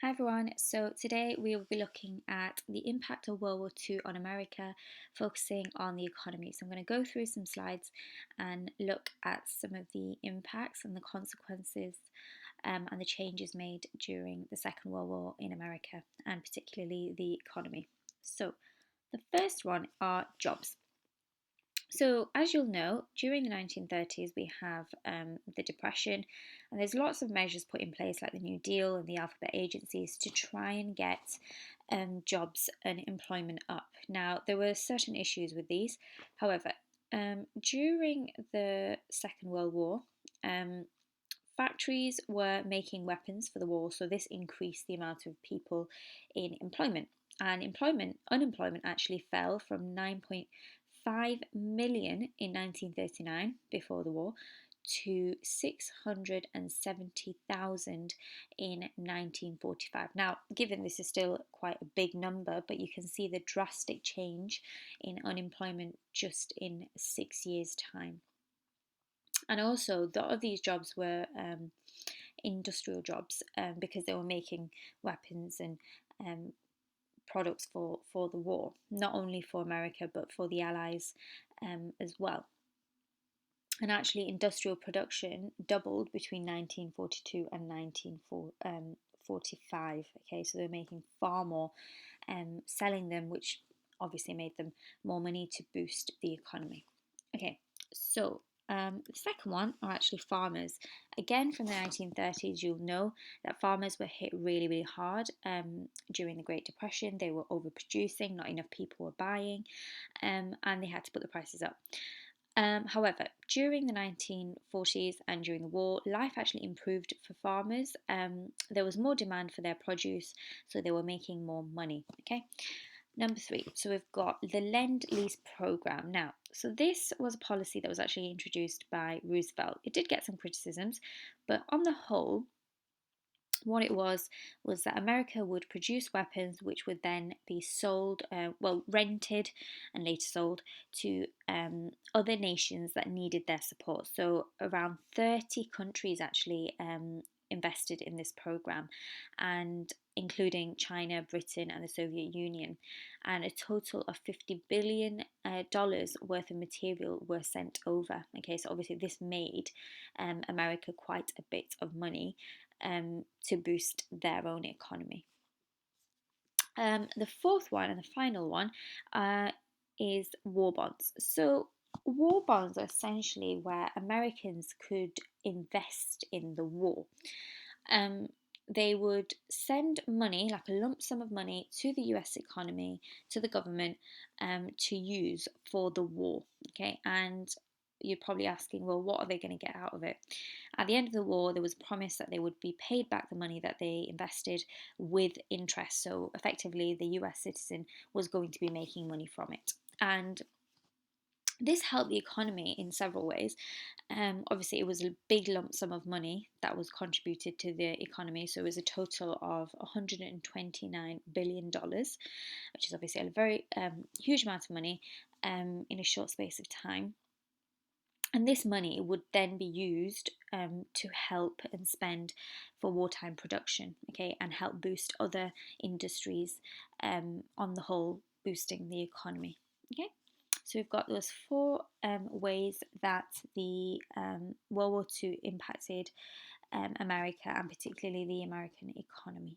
Hi everyone, so today we will be looking at the impact of World War II on America, focusing on the economy. So I'm going to go through some slides and look at some of the impacts and the consequences and the changes made during the Second World War in America, and particularly the economy. So the first one are jobs. So, as you'll know, during the 1930s, we have the Depression, and there's lots of measures put in place, like the New Deal and the alphabet agencies, to try and get jobs and employment up. Now, there were certain issues with these. However, during the Second World War, um, factories were making weapons for the war, so this increased the amount of people in employment. And unemployment actually fell from 9.5 million in 1939, before the war, to 670,000 in 1945. Now, given this is still quite a big number, but you can see the drastic change in unemployment just in 6 years' time. And also, a lot of these jobs were industrial jobs because they were making weapons and um, products for the war, not only for America but for the Allies as well. And actually, industrial production doubled between 1942 and 1945. Okay, so they were making far more, selling them, which obviously made them more money to boost the economy. Okay, so the second one are actually farmers. Again, from the 1930s, you'll know that farmers were hit really, really hard during the Great Depression. They were overproducing, not enough people were buying, and they had to put the prices up. However, during the 1940s and during the war, life actually improved for farmers. There was more demand for their produce, so they were making more money. Okay. Number three, so we've got the Lend-Lease program. Now, so this was a policy that was actually introduced by Roosevelt. It did get some criticisms, but on the whole, what it was that America would produce weapons which would then be sold, rented and later sold to other nations that needed their support. So around 30 countries actually invested in this program, and including China, Britain, and the Soviet Union. And a total of $50 billion worth of material were sent over. Okay, so obviously this made America quite a bit of money to boost their own economy. The fourth one and the final one is war bonds. So, war bonds are essentially where Americans could invest in the war. Um, they would send money, like a lump sum of money, to the US economy, to the government, to use for the war. Okay, and you're probably asking, well, what are they going to get out of it? At the end of the war, there was a promise that they would be paid back the money that they invested with interest. So effectively, the US citizen was going to be making money from it. And this helped the economy in several ways. Obviously, it was a big lump sum of money that was contributed to the economy. So it was a total of $129 billion, which is obviously a very huge amount of money in a short space of time. And this money would then be used to help and spend for wartime production, okay, and help boost other industries on the whole, boosting the economy, okay. So we've got those four ways that the World War II impacted America, and particularly the American economy.